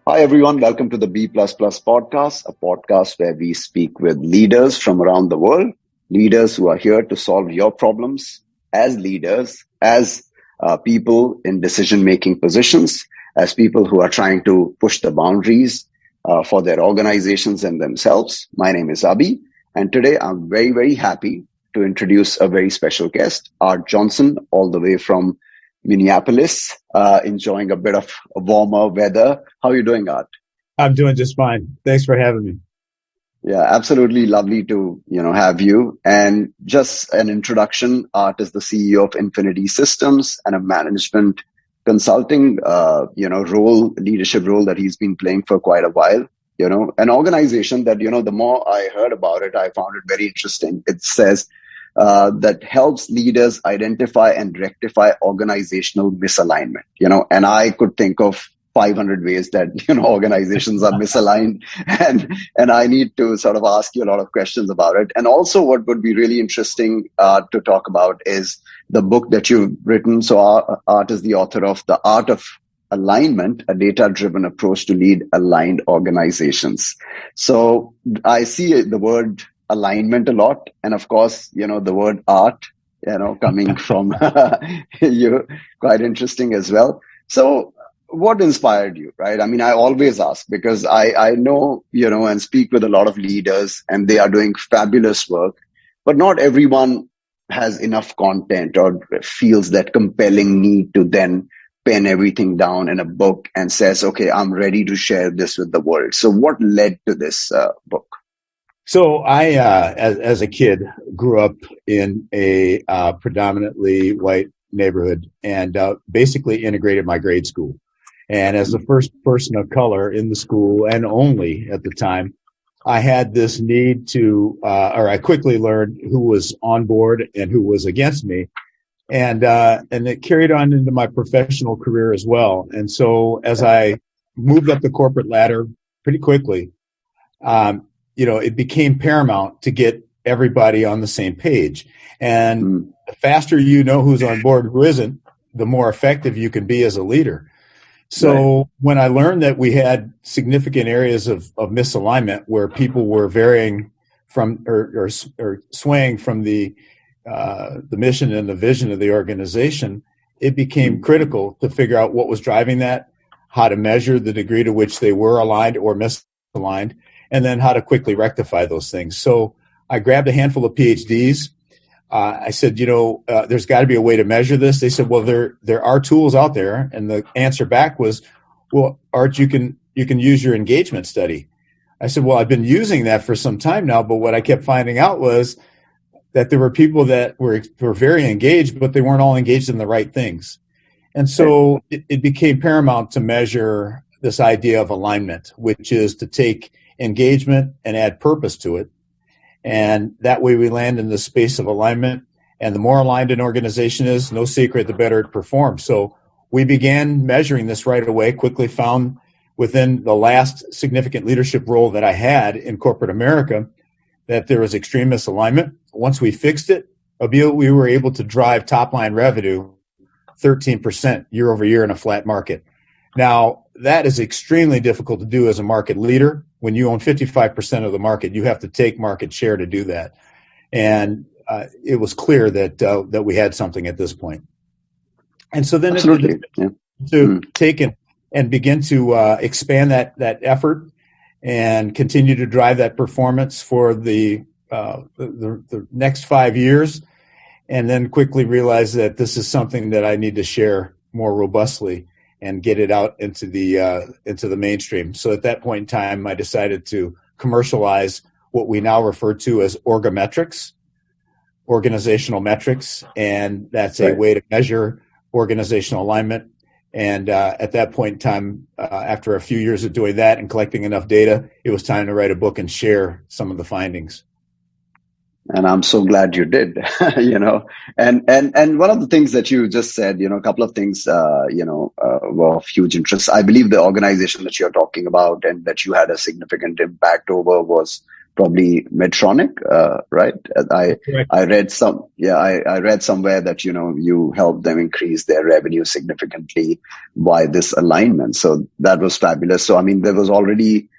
Hi, everyone. Welcome to the B++ podcast, a podcast where we speak with leaders from around the world, leaders who are here to solve your problems as leaders, as people in decision making positions, as people who are trying to push the boundaries for their organizations and themselves. My name is Abhi, and today I'm very, very happy to introduce a very special guest, Art Johnson, all the way from Minneapolis, enjoying a bit of warmer weather. How are you doing, Art? I'm doing just fine. Thanks for having me. Yeah, absolutely lovely to have you. And just an introduction, Art is the CEO of Infinity Systems and a management consulting leadership role that he's been playing for quite a while. An organization that the more I heard about it, I found it very interesting. It says that helps leaders identify and rectify organizational misalignment. And I could think of 500 ways that organizations are misaligned, and I need to sort of ask you a lot of questions about it. And also, what would be really interesting to talk about is the book that you've written. So, Art is the author of The Art of Alignment, a data-driven approach to lead aligned organizations. So, I see the word alignment a lot, and of course, the word art, coming from you, quite interesting as well. So what inspired you, right? I mean, I always ask because I know, and speak with a lot of leaders and they are doing fabulous work, but not everyone has enough content or feels that compelling need to then pen everything down in a book and says, okay, I'm ready to share this with the world. So what led to this book? So as a kid, grew up in a predominantly white neighborhood and basically integrated my grade school. And as the first person of color in the school, and only at the time, I had this need or I quickly learned who was on board and who was against me. And it carried on into my professional career as well. And so as I moved up the corporate ladder pretty quickly, it became paramount to get everybody on the same page. And the faster you know who's on board, who isn't, the more effective you can be as a leader. So right. When I learned that we had significant areas of misalignment where people were varying from or swaying from the mission and the vision of the organization, it became critical to figure out what was driving that, how to measure the degree to which they were aligned or misaligned, and then how to quickly rectify those things. So I grabbed a handful of PhDs. I said, there's got to be a way to measure this. They said, well, there are tools out there. And the answer back was, well, Art, you can use your engagement study. I said, well, I've been using that for some time now, but what I kept finding out was that there were people that were very engaged, but they weren't all engaged in the right things. And so it became paramount to measure this idea of alignment, which is to take engagement and add purpose to it. And that way we land in the space of alignment. And the more aligned an organization is, no secret, the better it performs. So we began measuring this right away, quickly found within the last significant leadership role that I had in corporate America that there was extreme misalignment. Once we fixed it, we were able to drive top line revenue 13% year over year in a flat market. Now, that is extremely difficult to do as a market leader. When you own 55% of the market, you have to take market share to do that. And it was clear that we had something at this point. And so then to take and begin to expand that effort and continue to drive that performance for the next 5 years, and then quickly realize that this is something that I need to share more robustly and get it out into the mainstream. So at that point in time, I decided to commercialize what we now refer to as orgametrics, organizational metrics, and that's a way to measure organizational alignment. And at that point in time, after a few years of doing that and collecting enough data, it was time to write a book and share some of the findings. And I'm so glad you did, and one of the things that you just said, a couple of things, were of huge interest. I believe the organization that you're talking about and that you had a significant impact over was probably Medtronic, right? I Correct. I read I read somewhere that you helped them increase their revenue significantly by this alignment. So that was fabulous. So I mean, there was already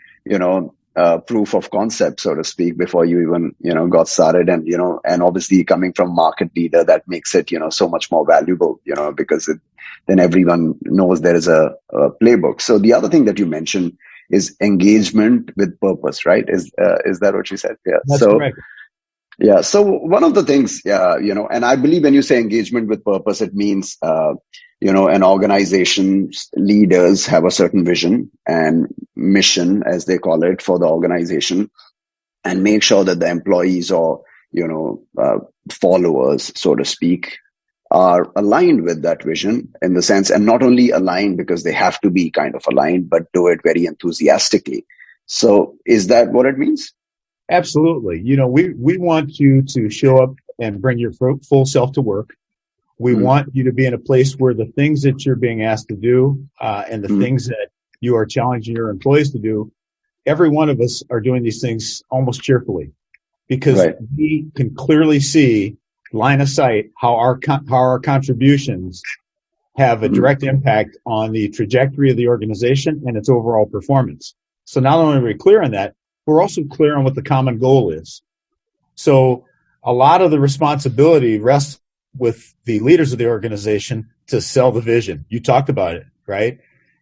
proof of concept, so to speak, before you even got started, and and obviously coming from market leader, that makes it so much more valuable, because then everyone knows there is a playbook. So the other thing that you mentioned is engagement with purpose, right? Is that what you said? Yeah. That's correct. So one of the things, and I believe when you say engagement with purpose, it means, an organization's leaders have a certain vision and mission, as they call it, for the organization, and make sure that the employees or, followers, so to speak, are aligned with that vision in the sense, and not only aligned because they have to be kind of aligned, but do it very enthusiastically. So is that what it means? Absolutely. We want you to show up and bring your full self to work. We want you to be in a place where the things that you're being asked to do and the things that you are challenging your employees to do, every one of us are doing these things almost cheerfully because we can clearly see line of sight how our contributions have a direct impact on the trajectory of the organization and its overall performance. So not only are we clear on that, we're also clear on what the common goal is. So a lot of the responsibility rests with the leaders of the organization to sell the vision. You talked about it, right?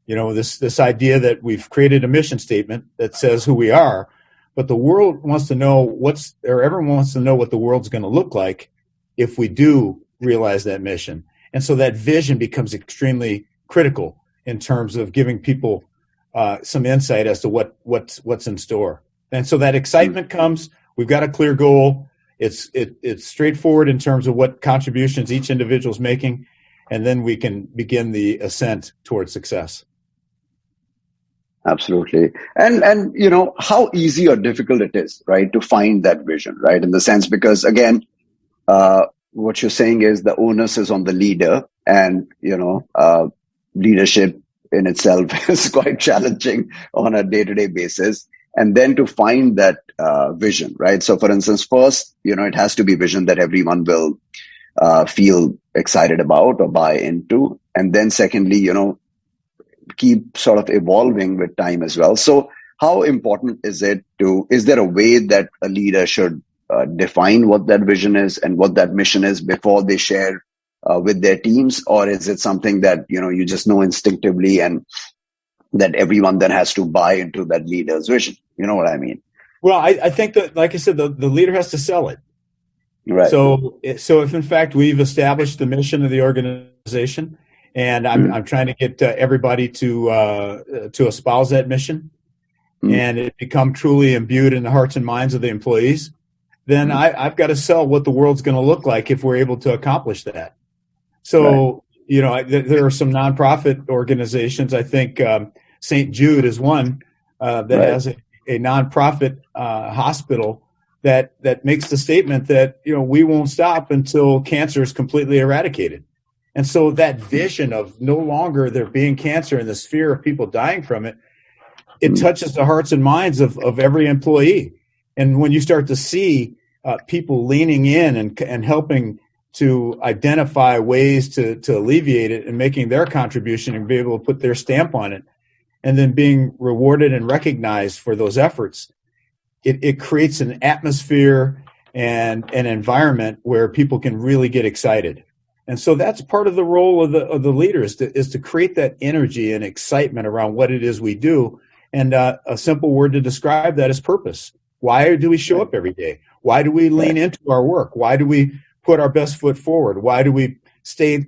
This idea that we've created a mission statement that says who we are, but the world wants to know everyone wants to know what the world's going to look like if we do realize that mission. And so that vision becomes extremely critical in terms of giving people some insight as to what's in store. And so that excitement comes. We've got a clear goal. It's straightforward in terms of what contributions each individual is making, and then we can begin the ascent towards success. Absolutely. And how easy or difficult it is, right, to find that vision, right? In the sense, because again, what you're saying is the onus is on the leader, and leadership in itself is quite challenging on a day-to-day basis. And then to find that vision, right? So for instance, first, it has to be vision that everyone will feel excited about or buy into. And then secondly, keep sort of evolving with time as well. So how important is there a way that a leader should define what that vision is and what that mission is before they share with their teams? Or is it something that, you just know instinctively and that everyone then has to buy into that leader's vision? You know what I mean? Well, I think that, like I said, the leader has to sell it. Right. So if in fact we've established the mission of the organization, and I'm trying to get everybody to espouse that mission, and it become truly imbued in the hearts and minds of the employees, then I've got to sell what the world's going to look like if we're able to accomplish that. So there are some nonprofit organizations. I think St. Jude is one that has a nonprofit hospital that makes the statement that we won't stop until cancer is completely eradicated. And so that vision of no longer there being cancer and this fear of people dying from it, it touches the hearts and minds of every employee. And when you start to see people leaning in and helping to identify ways to alleviate it and making their contribution and be able to put their stamp on it, and then being rewarded and recognized for those efforts, it creates an atmosphere and an environment where people can really get excited. And so that's part of the role of the leader is to create that energy and excitement around what it is we do. And a simple word to describe that is purpose. Why do we show up every day? Why do we lean into our work? Why do we put our best foot forward? Why do we stay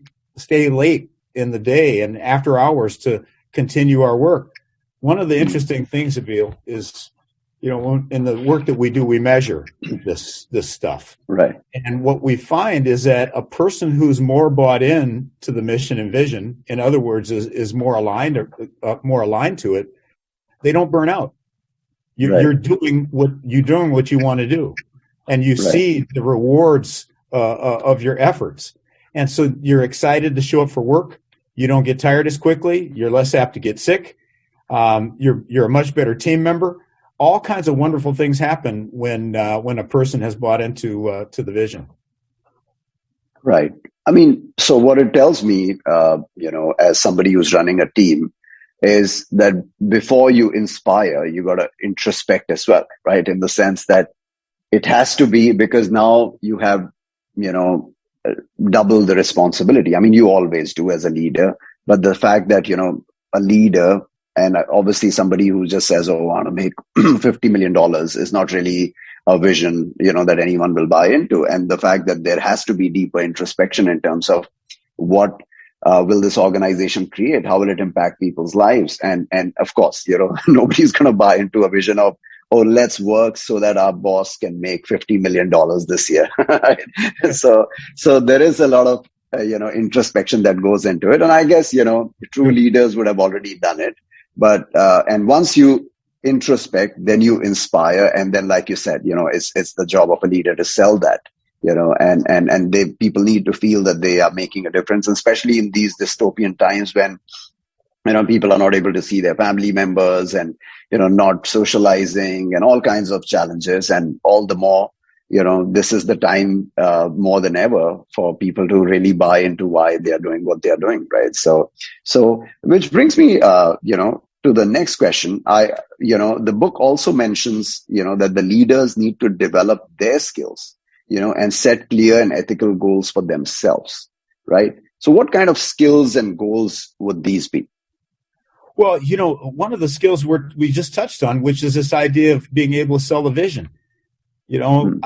late in the day and after hours to continue our work? One of the interesting things, Abil, is in the work that we do, we measure this stuff. Right. And what we find is that a person who's more bought in to the mission and vision, in other words, is more aligned to it, they don't burn out. You're doing what you want to do, and you see the rewards of your efforts. And so you're excited to show up for work. You don't get tired as quickly. You're less apt to get sick. You're a much better team member. all kinds of wonderful things happen when a person has bought into to the vision. Right. I mean, so what it tells me, as somebody who's running a team, is that before you inspire, you got to introspect as well, right? In the sense that it has to be, because now you have, you know, double the responsibility. I mean, you always do as a leader, but the fact that, a leader and obviously somebody who just says, oh, I want to make $50 million is not really a vision, that anyone will buy into. And the fact that there has to be deeper introspection in terms of what will this organization create? How will it impact people's lives? And of course, nobody's going to buy into a vision of, oh, let's work so that our boss can make $50 million this year. So there is a lot of, introspection that goes into it. And I guess, true leaders would have already done it. But, and once you introspect, then you inspire. And then, like you said, it's the job of a leader to sell that, and people need to feel that they are making a difference, especially in these dystopian times when, people are not able to see their family members and, not socializing and all kinds of challenges. And all the more, this is the time more than ever for people to really buy into why they are doing what they are doing. Right. So which brings me, to the next question. The book also mentions, that the leaders need to develop their skills, and set clear and ethical goals for themselves. Right. So what kind of skills and goals would these be? Well, one of the skills we just touched on, which is this idea of being able to sell the vision, and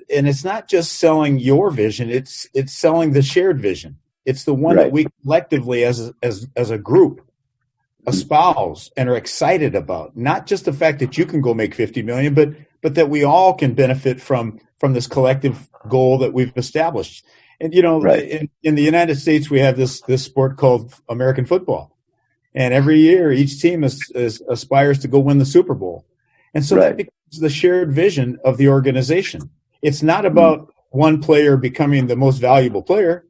it's not just selling your vision, it's selling the shared vision. It's the one that we collectively as a group espouse and are excited about. Not just the fact that you can go make 50 million, but that we all can benefit from this collective goal that we've established. And, in the United States, we have this sport called American football. And every year, each team aspires to go win the Super Bowl. And so that becomes the shared vision of the organization. It's not about one player becoming the most valuable player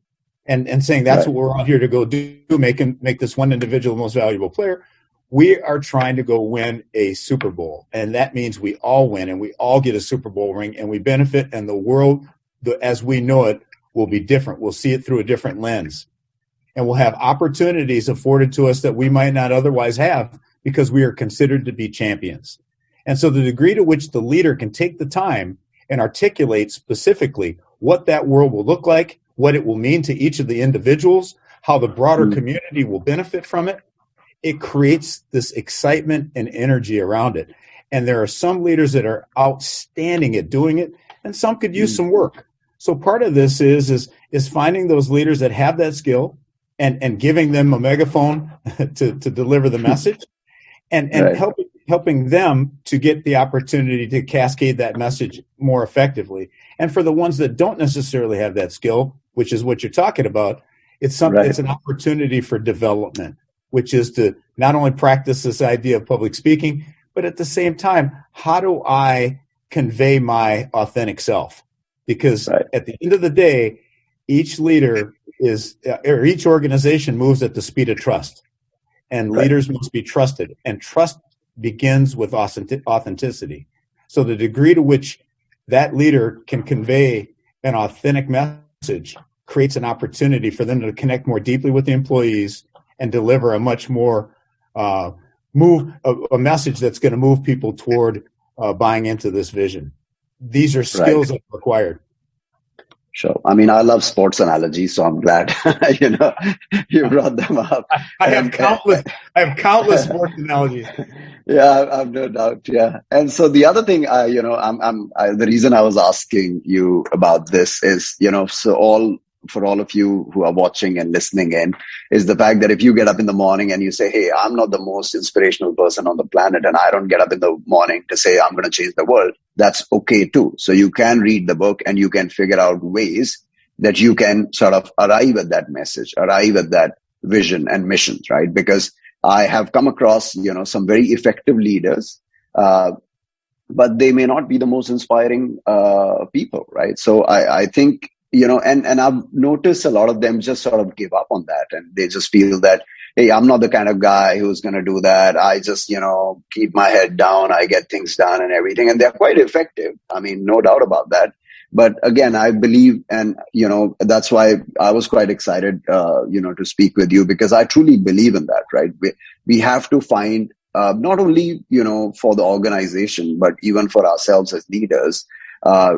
and saying that's what we're all here to go do, make this one individual the most valuable player. We are trying to go win a Super Bowl. And that means we all win and we all get a Super Bowl ring and we benefit, and the world, as we know it, will be different. We'll see it through a different lens. And we'll have opportunities afforded to us that we might not otherwise have because we are considered to be champions. And so the degree to which the leader can take the time and articulate specifically what that world will look like, what it will mean to each of the individuals, how the broader community will benefit from it, it creates this excitement and energy around it. And there are some leaders that are outstanding at doing it, and some could use some work. So part of this is finding those leaders that have that skill, and giving them a megaphone to deliver the message, and helping them to get the opportunity to cascade that message more effectively. And for the ones that don't necessarily have that skill, which is what you're talking about, it's an opportunity for development, which is to not only practice this idea of public speaking, but at the same time, how do I convey my authentic self? Because at the end of the day, each leader or each organization moves at the speed of trust, and leaders must be trusted, and trust begins with authenticity. So the degree to which that leader can convey an authentic message creates an opportunity for them to connect more deeply with the employees and deliver a much more a message that's going to move people toward buying into this vision. These are skills that are required. Sure. I mean, I love sports analogies, so I'm glad you brought them up. I have countless sports analogies. Yeah, I've no doubt. Yeah, and so the other thing, the reason I was asking you about this is, for all of you who are watching and listening in, is the fact that if you get up in the morning and you say, hey, I'm not the most inspirational person on the planet, and I don't get up in the morning to say I'm going to change the world, that's okay too. So you can read the book and you can figure out ways that you can sort of arrive at that message, arrive at that vision and missions, right? Because I have come across, some very effective leaders, but they may not be the most inspiring people, right? So I think and I've noticed a lot of them just sort of give up on that, and they just feel that, hey, I'm not the kind of guy who's going to do that. I just, keep my head down. I get things done and everything. And they're quite effective. I mean, no doubt about that. But again, I believe, and, that's why I was quite excited, to speak with you, because I truly believe in that, right? We have to find, not only, for the organization, but even for ourselves as leaders,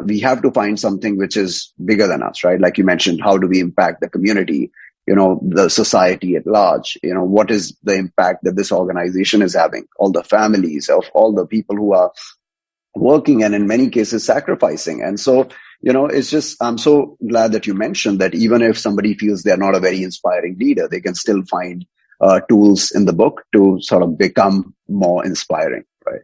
we have to find something which is bigger than us, right? Like you mentioned, how do we impact the community, the society at large? What is the impact that this organization is having? All the families of all the people who are working and in many cases sacrificing. And so, it's just, I'm so glad that you mentioned that even if somebody feels they're not a very inspiring leader, they can still find tools in the book to sort of become more inspiring, right?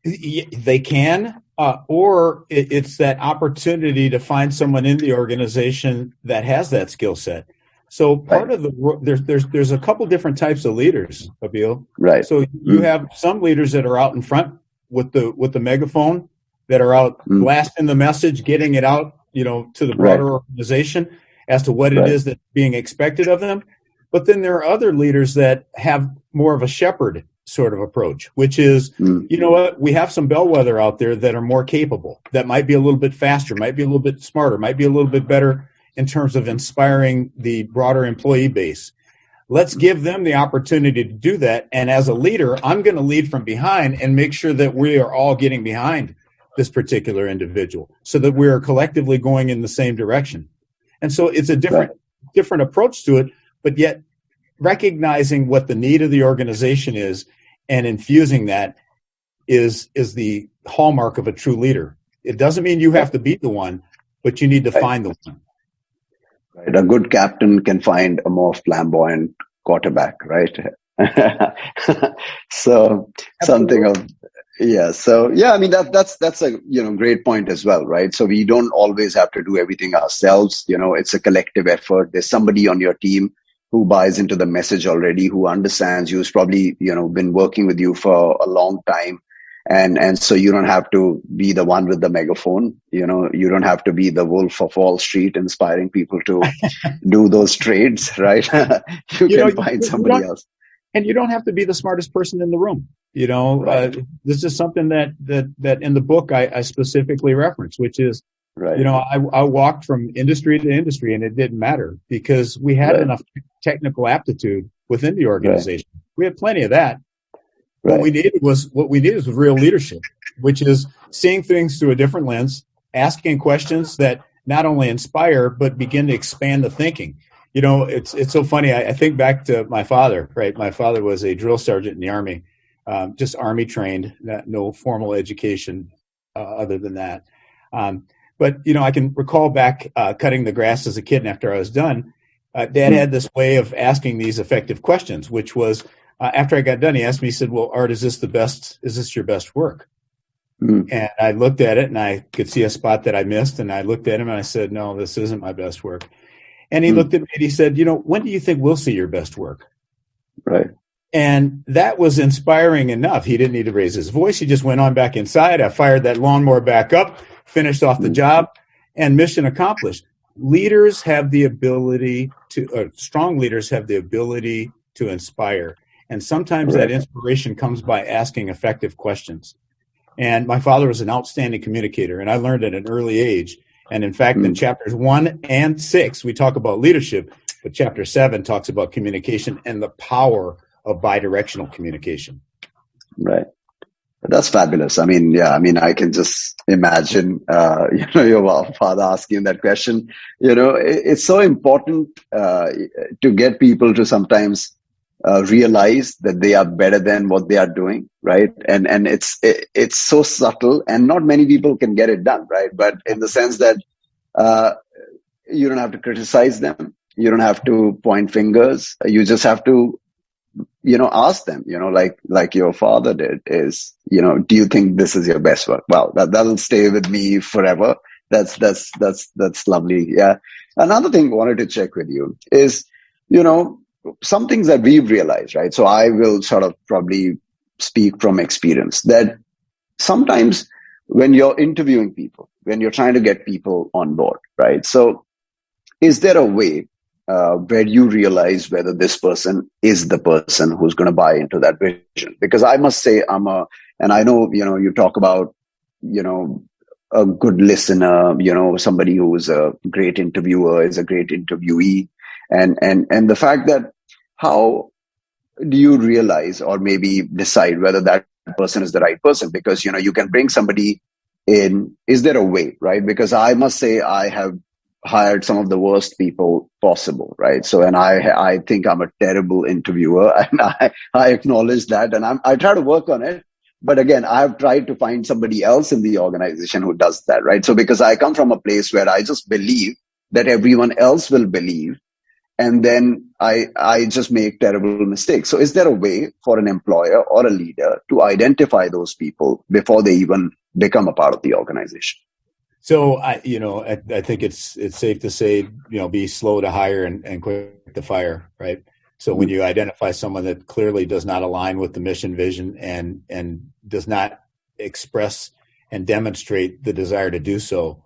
They can, or it's that opportunity to find someone in the organization that has that skill set. So part Right. of there's a couple different types of leaders, Abil. Right. So you have some leaders that are out in front with the megaphone, that are out blasting the message, getting it out, to the Right. broader organization as to what it Right. is that's being expected of them. But then there are other leaders that have more of a shepherd sort of approach, which is, you know what, we have some bellwether out there that are more capable, that might be a little bit faster, might be a little bit smarter, might be a little bit better in terms of inspiring the broader employee base. Let's give them the opportunity to do that. And as a leader, I'm going to lead from behind and make sure that we are all getting behind this particular individual so that we are collectively going in the same direction. And so it's a different approach to it, but yet recognizing what the need of the organization is and infusing that is the hallmark of a true leader. It doesn't mean you have to be the one, but you need to find the one. Right. A good captain can find a more flamboyant quarterback, right? So something of, yeah. So yeah, I mean that's a great point as well, right? So we don't always have to do everything ourselves. It's a collective effort. There's somebody on your team who buys into the message already, who understands you, who's probably been working with you for a long time. And so you don't have to be the one with the megaphone. You don't have to be the Wolf of Wall Street inspiring people to do those trades, right? You can find somebody else. And you don't have to be the smartest person in the room. Right. This is something that in the book I specifically reference, which is, right. I walked from industry to industry, and it didn't matter because we had enough technical aptitude within the organization. We had plenty of that. What we needed was real leadership, which is seeing things through a different lens, asking questions that not only inspire but begin to expand the thinking. It's so funny. I think back to my father. Right, my father was a drill sergeant in the Army, just Army trained, no formal education other than that. But I can recall back cutting the grass as a kid, and after I was done, Dad had this way of asking these effective questions, which was. After I got done, he asked me, he said, well, Art, is this your best work? And I looked at it and I could see a spot that I missed. And I looked at him and I said, no, this isn't my best work. And he looked at me and he said, when do you think we'll see your best work? Right. And that was inspiring enough. He didn't need to raise his voice. He just went on back inside. I fired that lawnmower back up, finished off the job, and mission accomplished. Leaders have the ability strong leaders have the ability to inspire. And sometimes that inspiration comes by asking effective questions. And my father was an outstanding communicator, and I learned at an early age. And in fact, in chapters 1 and 6, we talk about leadership, but chapter 7 talks about communication and the power of bidirectional communication. Right. That's fabulous. I mean, I can just imagine, your father asking that question. It's so important to get people to sometimes realize that they are better than what they are doing, right? And it's so subtle, and not many people can get it done, right? But in the sense that you don't have to criticize them, you don't have to point fingers, you just have to ask them, like your father did, is, do you think this is your best work? Well, that'll stay with me forever. That's lovely. Yeah. Another thing I wanted to check with you is, some things that we've realized, right? So I will sort of probably speak from experience that sometimes when you're interviewing people, when you're trying to get people on board, right? So is there a way where you realize whether this person is the person who's going to buy into that vision? Because I must say, and I know, you talk about, you know, a good listener, somebody who is a great interviewer is a great interviewee. And the fact that how do you realize or maybe decide whether that person is the right person? Because, you can bring somebody in. Is there a way, right? Because I must say I have hired some of the worst people possible, right? So, and I think I'm a terrible interviewer, and I acknowledge that, and I try to work on it. But again, I've tried to find somebody else in the organization who does that, right? So because I come from a place where I just believe that everyone else will believe, and then I just make terrible mistakes. So is there a way for an employer or a leader to identify those people before they even become a part of the organization? So I think it's safe to say, be slow to hire and quick to fire, right? So when you identify someone that clearly does not align with the mission, vision, and does not express and demonstrate the desire to do so,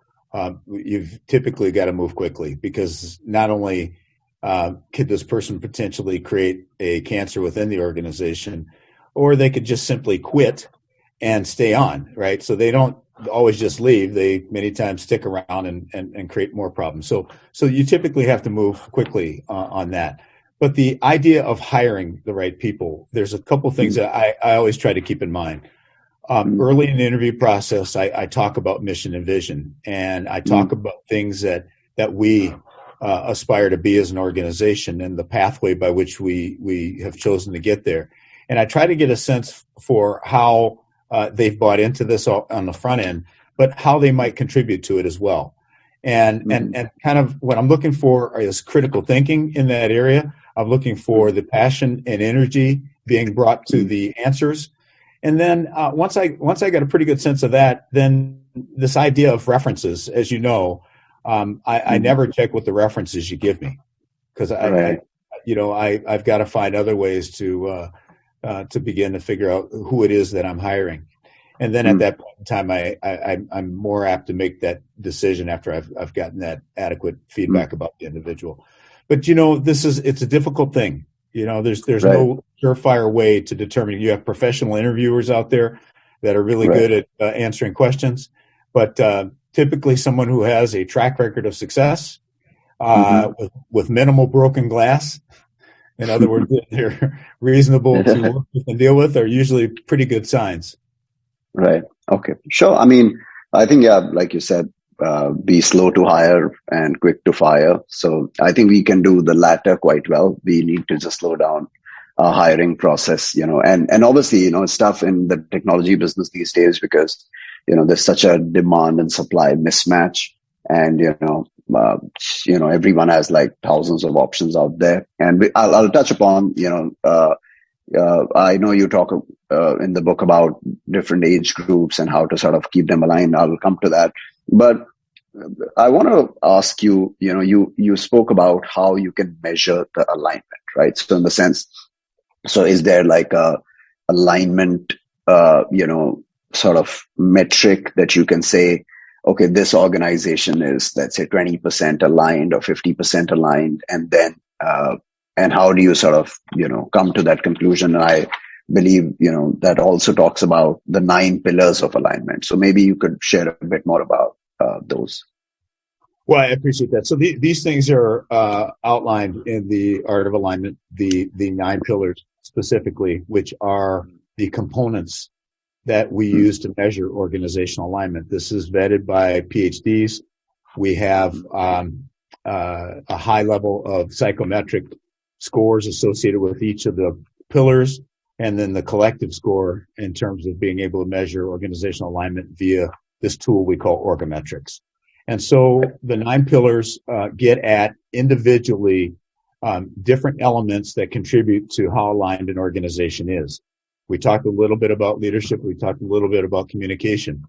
you've typically got to move quickly, because not only could this person potentially create a cancer within the organization, or they could just simply quit and stay on, right? So they don't always just leave. They many times stick around and create more problems. So you typically have to move quickly on that. But the idea of hiring the right people, there's a couple things that I always try to keep in mind. Early in the interview process, I talk about mission and vision, and I talk about things that we aspire to be as an organization, and the pathway by which we have chosen to get there. And I try to get a sense for how they've bought into this on the front end, but how they might contribute to it as well. And kind of what I'm looking for is critical thinking in that area. I'm looking for the passion and energy being brought to the answers. And then once I got a pretty good sense of that, then this idea of references, as you know, I never check with the references you give me, because I've got to find other ways to begin to figure out who it is that I'm hiring. And then at that point in time, I'm more apt to make that decision after I've gotten that adequate feedback about the individual. But it's a difficult thing. There's no surefire way to determine. You have professional interviewers out there that are really good at answering questions, but typically someone who has a track record of success with minimal broken glass. In other words, they're reasonable to work with and deal with, are usually pretty good signs. Right. Okay. Sure. I mean, I think, like you said, be slow to hire and quick to fire. So I think we can do the latter quite well. We need to just slow down our hiring process, and obviously, it's tough in the technology business these days because, there's such a demand and supply mismatch, and, everyone has like thousands of options out there. And I'll touch upon, I know you talk in the book about different age groups and how to sort of keep them aligned. I'll come to that. But I want to ask you, you spoke about how you can measure the alignment, right? So in the sense, so is there like a alignment, sort of metric that you can say, okay, this organization is, let's say, 20% aligned or 50% aligned, and then, and how do you sort of, come to that conclusion? And I believe, that also talks about the 9 pillars of alignment. So maybe you could share a bit more about those. Well, I appreciate that. So these things are outlined in the Art of Alignment, the 9 pillars specifically, which are the components that we use to measure organizational alignment. This is vetted by PhDs. We have a high level of psychometric scores associated with each of the pillars, and then the collective score in terms of being able to measure organizational alignment via this tool we call Orgometrics. And so the 9 pillars get at individually different elements that contribute to how aligned an organization is. We talked a little bit about leadership. We talked a little bit about communication.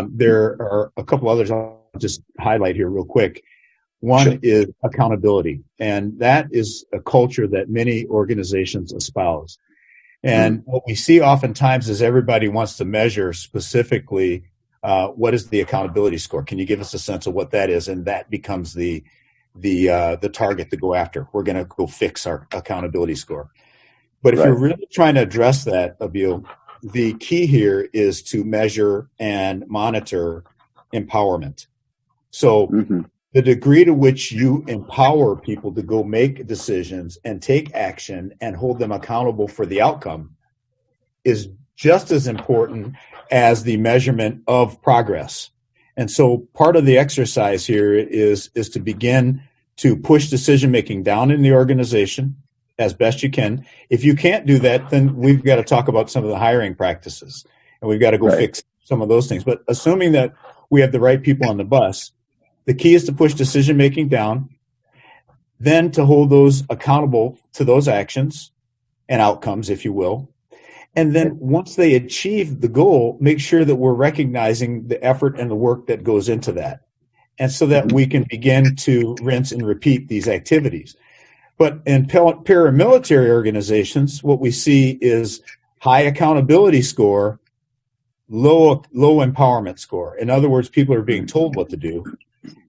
There are a couple others I'll just highlight here real quick. One is accountability, and that is a culture that many organizations espouse. And what we see oftentimes is everybody wants to measure specifically what is the accountability score. Can you give us a sense of what that is? And that becomes the the target to go after. We're going to go fix our accountability score. But if Right. you're really trying to address that, Abil, the key here is to measure and monitor empowerment. So Mhm. the degree to which you empower people to go make decisions and take action and hold them accountable for the outcome is just as important as the measurement of progress. And so part of the exercise here is to begin to push decision making down in the organization as best you can. If you can't do that, then we've got to talk about some of the hiring practices, and we've got to go Right. fix some of those things. But assuming that we have the right people on the bus, the key is to push decision making down, then to hold those accountable to those actions and outcomes, if you will. And then once they achieve the goal, make sure that we're recognizing the effort and the work that goes into that. And so that we can begin to rinse and repeat these activities. But in paramilitary organizations, what we see is high accountability score, low empowerment score. In other words, people are being told what to do.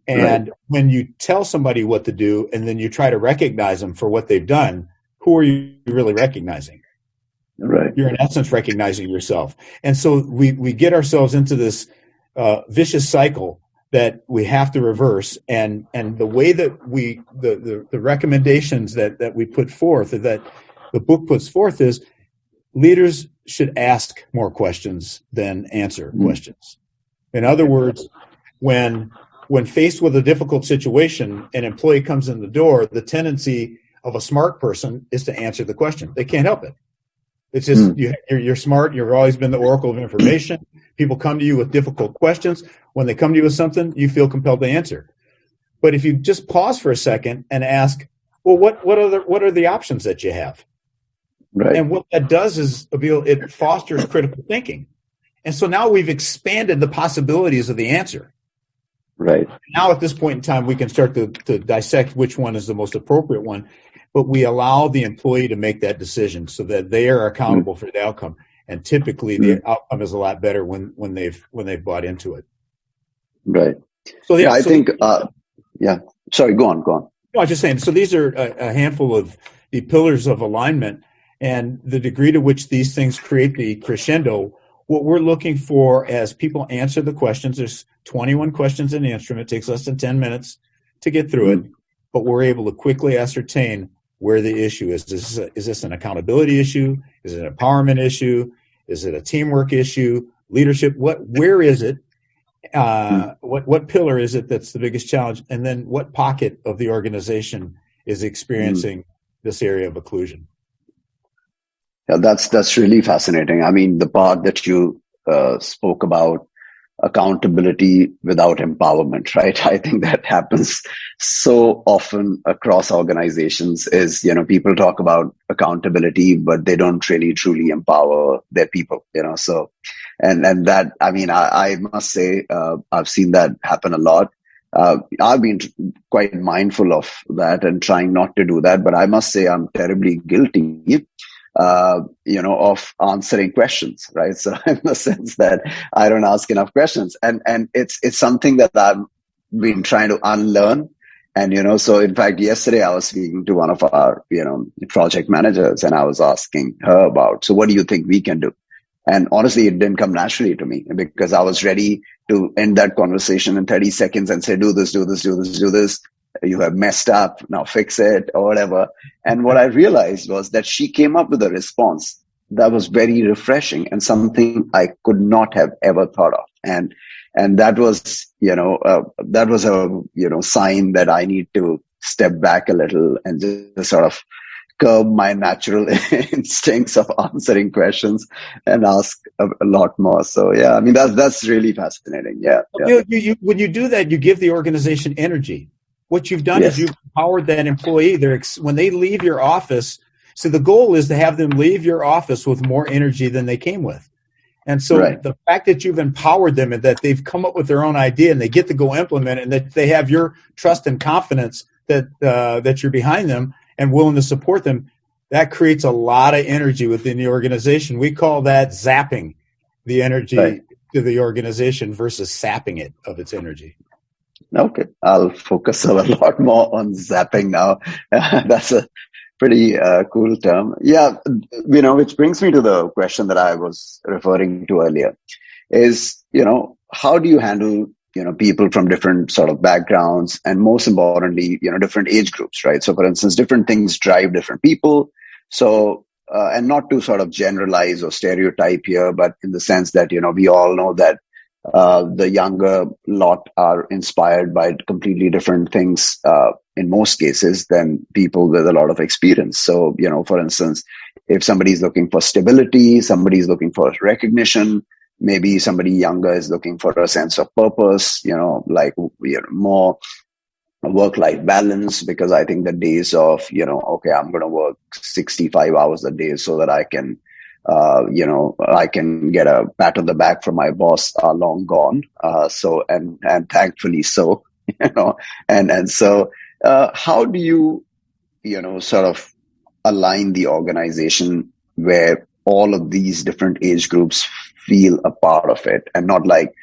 And when you tell somebody what to do and then you try to recognize them for what they've done, who are you really recognizing? Right. You're in essence recognizing yourself. And so we get ourselves into this vicious cycle that we have to reverse. And the way that the recommendations that we put forth, that the book puts forth, is leaders should ask more questions than answer questions. In other words, when faced with a difficult situation, an employee comes in the door, the tendency of a smart person is to answer the question. They can't help it. It's just you're smart. You've always been the oracle of information. People come to you with difficult questions. When they come to you with something, you feel compelled to answer. But if you just pause for a second and ask, well, what are the options that you have? Right. And what that does is, it fosters critical thinking. And so now we've expanded the possibilities of the answer. Right. Now at this point in time, we can start to dissect which one is the most appropriate one. But we allow the employee to make that decision so that they are accountable for the outcome. And typically the outcome is a lot better when they've bought into it. Right. So I think, sorry, go on. No, I was just saying, so these are a handful of the pillars of alignment, and the degree to which these things create the crescendo. What we're looking for as people answer the questions, there's 21 questions in the instrument. It takes less than 10 minutes to get through it, but we're able to quickly ascertain where the issue is. Is this an accountability issue? Is it an empowerment issue? Is it a teamwork issue? Leadership? Where is it? What pillar is it that's the biggest challenge? And then what pocket of the organization is experiencing this area of occlusion? Yeah, that's really fascinating. I mean, the part that you spoke about, accountability without empowerment, right? I think that happens so often across organizations. Is, people talk about accountability, but they don't really truly empower their people, so and that, I mean, I must say, I've seen that happen a lot. I've been quite mindful of that and trying not to do that, but I must say I'm terribly guilty of answering questions, right? So in the sense that I don't ask enough questions, and it's something that I've been trying to unlearn. And so in fact, yesterday I was speaking to one of our project managers, and I was asking her about, so what do you think we can do? And honestly, it didn't come naturally to me, because I was ready to end that conversation in 30 seconds and say, do this, do this, do this, do this. You have messed up, now fix it, or whatever. And what I realized was that she came up with a response that was very refreshing and something I could not have ever thought of. And that was, that was a, sign that I need to step back a little and just sort of curb my natural instincts of answering questions and ask a lot more. So yeah, I mean, that's really fascinating. Yeah. When you do that, you give the organization energy. What you've done is you've empowered that employee. When they leave your office, so the goal is to have them leave your office with more energy than they came with. And so the fact that you've empowered them and that they've come up with their own idea and they get to go implement it, and that they have your trust and confidence that you're behind them and willing to support them, that creates a lot of energy within the organization. We call that zapping the energy to the organization versus sapping it of its energy. Okay, I'll focus a lot more on zapping now. That's a pretty cool term. Yeah, which brings me to the question that I was referring to earlier is, how do you handle, people from different sort of backgrounds and most importantly, different age groups, right? So for instance, different things drive different people. So, and not to sort of generalize or stereotype here, but in the sense that, we all know that the younger lot are inspired by completely different things in most cases than people with a lot of experience. So, for instance, if somebody's looking for stability, somebody's looking for recognition, maybe somebody younger is looking for a sense of purpose, like more work-life balance, because I think the days of, okay, I'm going to work 65 hours a day so that I can, I can get a pat on the back from my boss are long gone. And thankfully so, and so, how do you, sort of align the organization where all of these different age groups feel a part of it and not like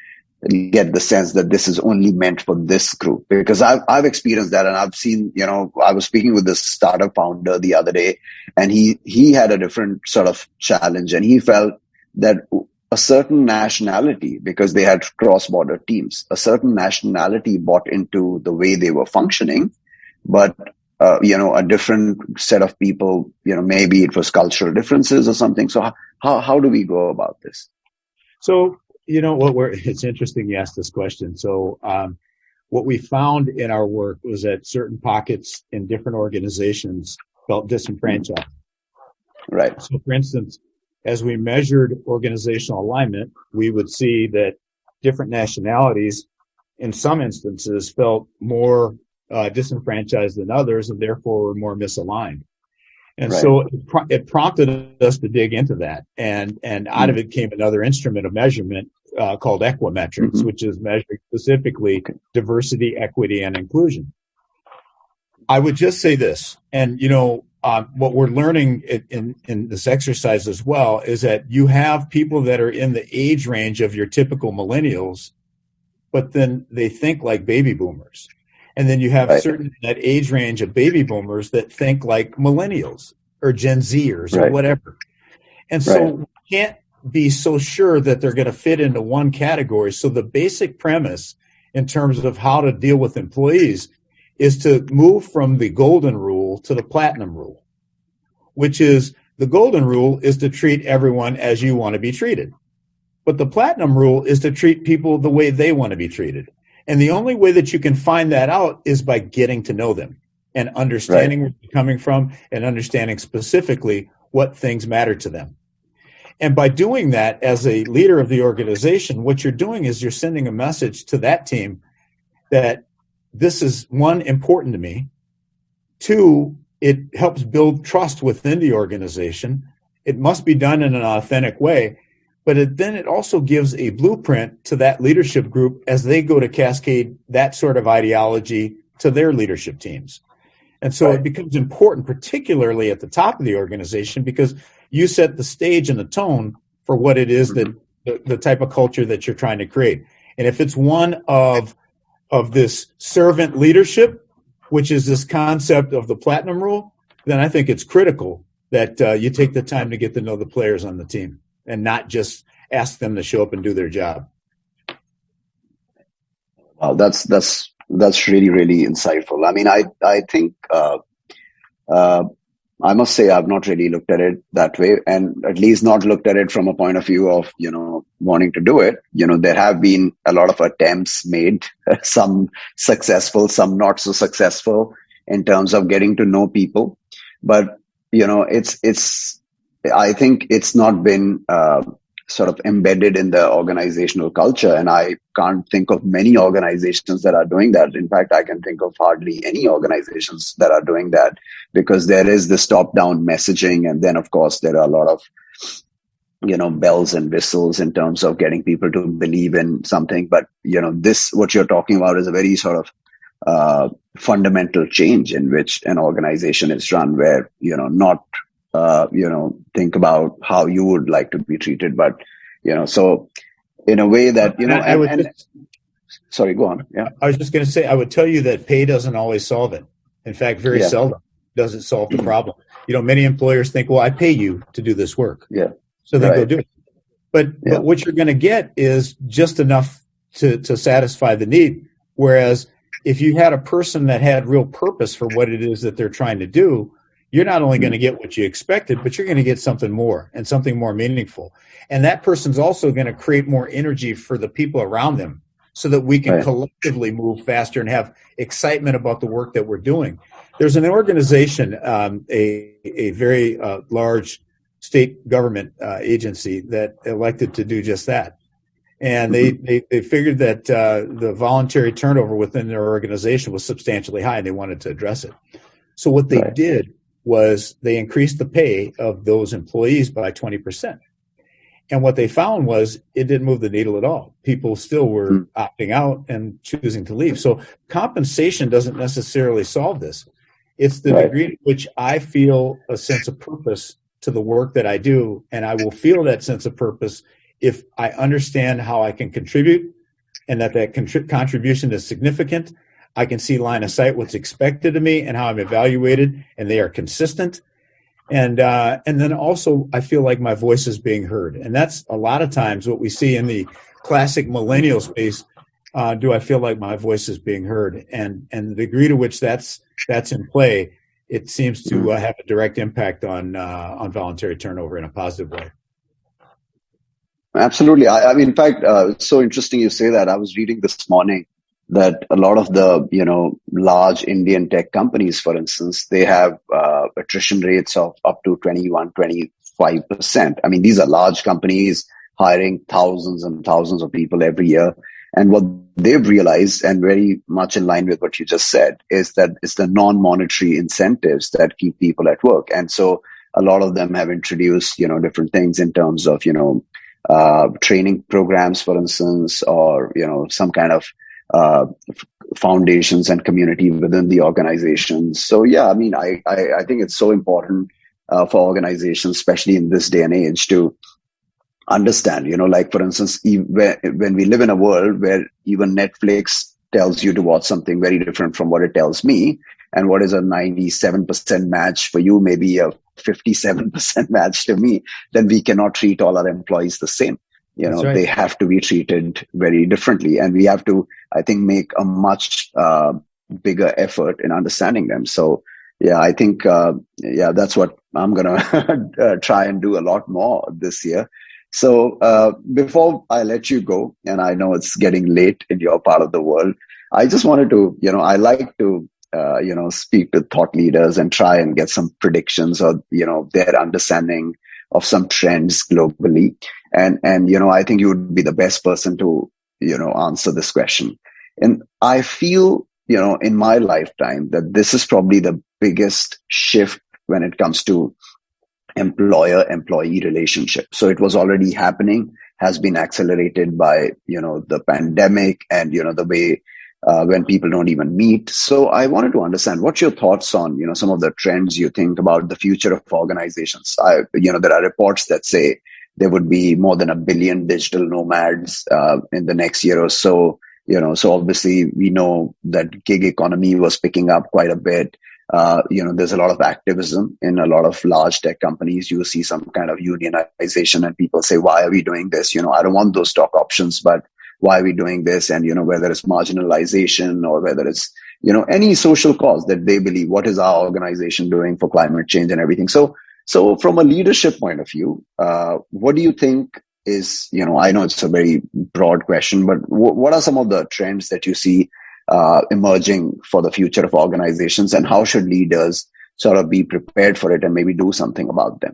get the sense that this is only meant for this group? Because I've experienced that, and I've seen, I was speaking with this startup founder the other day, and he had a different sort of challenge, and he felt that a certain nationality, because they had cross-border teams, a certain nationality bought into the way they were functioning, but a different set of people, maybe it was cultural differences or something. So how do we go about this? So, it's interesting you asked this question. So, what we found in our work was that certain pockets in different organizations felt disenfranchised. Right. So, for instance, as we measured organizational alignment, we would see that different nationalities, in some instances, felt more disenfranchised than others, and therefore were more misaligned. And Right. so it prompted us to dig into that, and out of it came another instrument of measurement called Equimetrics, which is measuring specifically diversity, equity, and inclusion. I would just say this, and what we're learning in this exercise as well is that you have people that are in the age range of your typical millennials, but then they think like baby boomers. And then you have certain that age range of baby boomers that think like millennials or Gen Zers or whatever. And so we can't be so sure that they're going to fit into one category. So the basic premise in terms of how to deal with employees is to move from the golden rule to the platinum rule, which is the golden rule is to treat everyone as you want to be treated. But the platinum rule is to treat people the way they want to be treated. And the only way that you can find that out is by getting to know them and understanding where they're coming from and understanding specifically what things matter to them. And by doing that as a leader of the organization, what you're doing is you're sending a message to that team that this is, one, important to me. Two, it helps build trust within the organization. It must be done in an authentic way. But then it also gives a blueprint to that leadership group as they go to cascade that sort of ideology to their leadership teams. And so it becomes important, particularly at the top of the organization, because you set the stage and the tone for what it is that the type of culture that you're trying to create. And if it's one of this servant leadership, which is this concept of the platinum rule, then I think it's critical that you take the time to get to know the players on the team and not just ask them to show up and do their job. Wow, that's really, really insightful. I mean, I think I must say I've not really looked at it that way, and at least not looked at it from a point of view of wanting to do it. There have been a lot of attempts made, some successful, some not so successful, in terms of getting to know people. But it's I think it's not been sort of embedded in the organizational culture. And I can't think of many organizations that are doing that. In fact, I can think of hardly any organizations that are doing that, because there is this top-down messaging. And then, of course, there are a lot of bells and whistles in terms of getting people to believe in something. But, this, what you're talking about, is a very sort of fundamental change in which an organization is run, where, not think about how you would like to be treated, but so in a way that Sorry, go on. Yeah. I was just going to say, I would tell you that pay doesn't always solve it. In fact, very Yeah. seldom does it solve the problem. Many employers think, well, I pay you to do this work. Yeah. So then go Right. do it. But what you're going to get is just enough to satisfy the need. Whereas if you had a person that had real purpose for what it is that they're trying to do, you're not only going to get what you expected, but you're going to get something more and something more meaningful. And that person's also going to create more energy for the people around them so that we can Right. collectively move faster and have excitement about the work that we're doing. There's an organization, a very large state government agency that elected to do just that. And they figured that the voluntary turnover within their organization was substantially high, and they wanted to address it. So what they Right. did was they increased the pay of those employees by 20%. And what they found was it didn't move the needle at all. People still were opting out and choosing to leave. So compensation doesn't necessarily solve this. It's the Right. degree to which I feel a sense of purpose to the work that I do, and I will feel that sense of purpose if I understand how I can contribute and that contribution is significant. I can see line of sight what's expected of me and how I'm evaluated, and they are consistent. And then also I feel like my voice is being heard. And that's a lot of times what we see in the classic millennial space. Do I feel like my voice is being heard? And the degree to which that's in play, it seems to have a direct impact on voluntary turnover in a positive way. Absolutely. I mean, in fact, it's so interesting you say that. I was reading this morning that a lot of the, large Indian tech companies, for instance, they have attrition rates of up to 21-25%. I mean, these are large companies hiring thousands and thousands of people every year. And what they've realized, and very much in line with what you just said, is that it's the non-monetary incentives that keep people at work. And so a lot of them have introduced, different things in terms of, training programs, for instance, or, some kind of foundations and community within the organizations. So, yeah, I mean, I think it's so important for organizations, especially in this day and age, to understand, like, for instance, when we live in a world where even Netflix tells you to watch something very different from what it tells me, and what is a 97% match for you, maybe a 57% match to me, then we cannot treat all our employees the same. That's right. They have to be treated very differently, and we have to, I think, make a much bigger effort in understanding them. So, yeah, I think, that's what I'm going to try and do a lot more this year. So before I let you go, and I know it's getting late in your part of the world, I just wanted to, I like to, speak to thought leaders and try and get some predictions or, their understanding of some trends globally. And I think you would be the best person to, answer this question. And I feel, in my lifetime that this is probably the biggest shift when it comes to employer-employee relationship. So it was already happening, has been accelerated by, the pandemic and, the way when people don't even meet. So I wanted to understand what's your thoughts on, some of the trends you think about the future of organizations. There are reports that say there would be more than 1 billion digital nomads in the next year or so. So obviously we know that gig economy was picking up quite a bit. There's a lot of activism in a lot of large tech companies. You see some kind of unionization, and people say, why are we doing this? I don't want those stock options, but why are we doing this? And, whether it's marginalization or whether it's, any social cause that they believe, what is our organization doing for climate change and everything? So from a leadership point of view, what do you think is, I know it's a very broad question, but what are some of the trends that you see emerging for the future of organizations, and how should leaders sort of be prepared for it and maybe do something about them?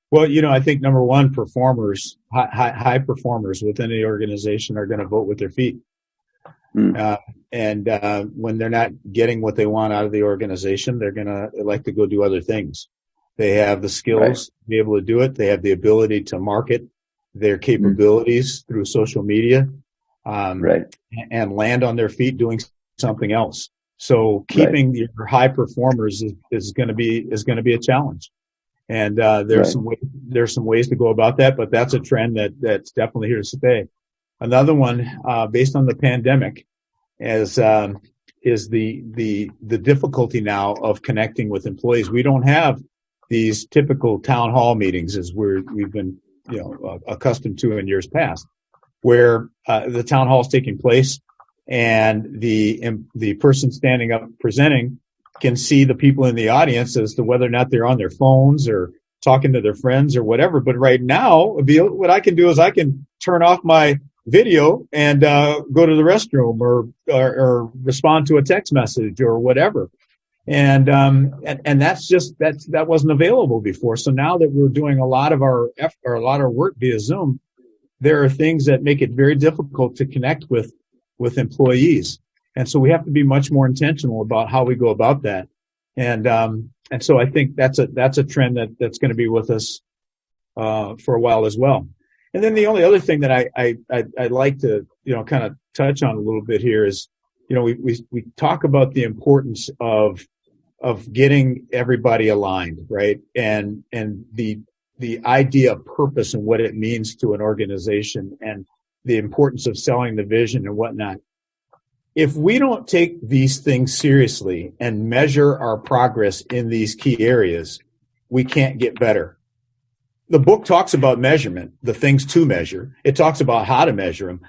Well, I think number one, performers, high performers within the organization are going to vote with their feet. And when they're not getting what they want out of the organization, they're going to like to go do other things. They have the skills to be able to do it. They have the ability to market their capabilities through social media. And land on their feet doing something else. So keeping your high performers is going to be a challenge. And there's some ways to go about that, but that's a trend that's definitely here to stay. Another one, based on the pandemic, is the difficulty now of connecting with employees. We don't have these typical town hall meetings as we've been accustomed to in years past, where the town hall is taking place and the person standing up presenting can see the people in the audience as to whether or not they're on their phones or talking to their friends or whatever. But right now, what I can do is I can turn off my video and go to the restroom or respond to a text message or whatever. And that wasn't available before. So now that we're doing a lot of our work via Zoom, there are things that make it very difficult to connect with employees. And so we have to be much more intentional about how we go about that. And so I think that's a trend that's going to be with us for a while as well. And then the only other thing that I'd like to kind of touch on a little bit here is, we talk about the importance of getting everybody aligned, right? And the idea of purpose and what it means to an organization and the importance of selling the vision and whatnot. If we don't take these things seriously and measure our progress in these key areas, we can't get better. The book talks about measurement, the things to measure. It talks about how to measure them,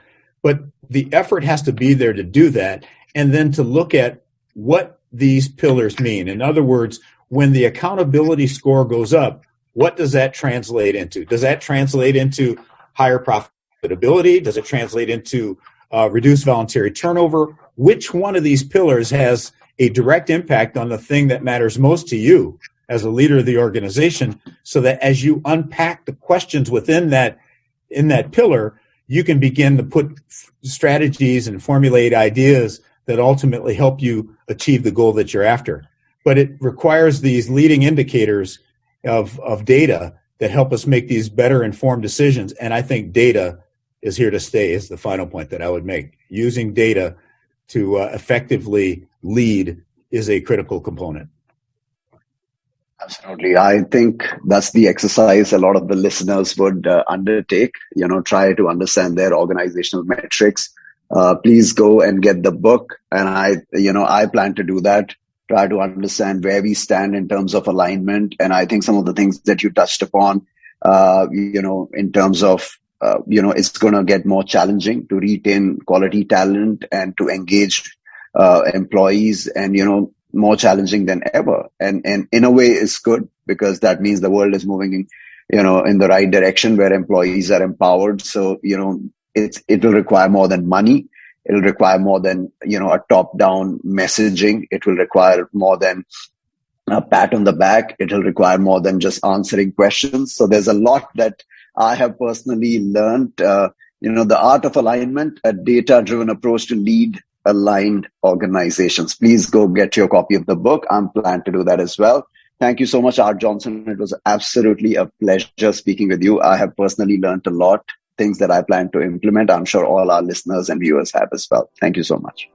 but the effort has to be there to do that, and then to look at what these pillars mean. In other words, when the accountability score goes up, what does that translate into? Does that translate into higher profitability? Does it translate into reduced voluntary turnover? Which one of these pillars has a direct impact on the thing that matters most to you as a leader of the organization, so that as you unpack the questions in that pillar, you can begin to put strategies and formulate ideas that ultimately help you achieve the goal that you're after. But it requires these leading indicators of data that help us make these better informed decisions. And I think data is here to stay, is the final point that I would make. Using data to effectively lead is a critical component. Absolutely. I think that's the exercise a lot of the listeners would undertake, try to understand their organizational metrics. Please go and get the book. And I plan to do that, try to understand where we stand in terms of alignment. And I think some of the things that you touched upon, in terms of, it's going to get more challenging to retain quality talent and to engage employees, and, more challenging than ever. And in a way it's good, because that means the world is moving in the right direction where employees are empowered. So, it will require more than money. It'll require more than, a top-down messaging. It will require more than a pat on the back. It will require more than just answering questions. So there's a lot that I have personally learned, the art of alignment, a data-driven approach to lead aligned organizations. Please go get your copy of the book. I'm planning to do that as well. Thank you so much, Art Johnson. It was absolutely a pleasure speaking with you. I have personally learned a lot, things that I plan to implement. I'm sure all our listeners and viewers have as well. Thank you so much.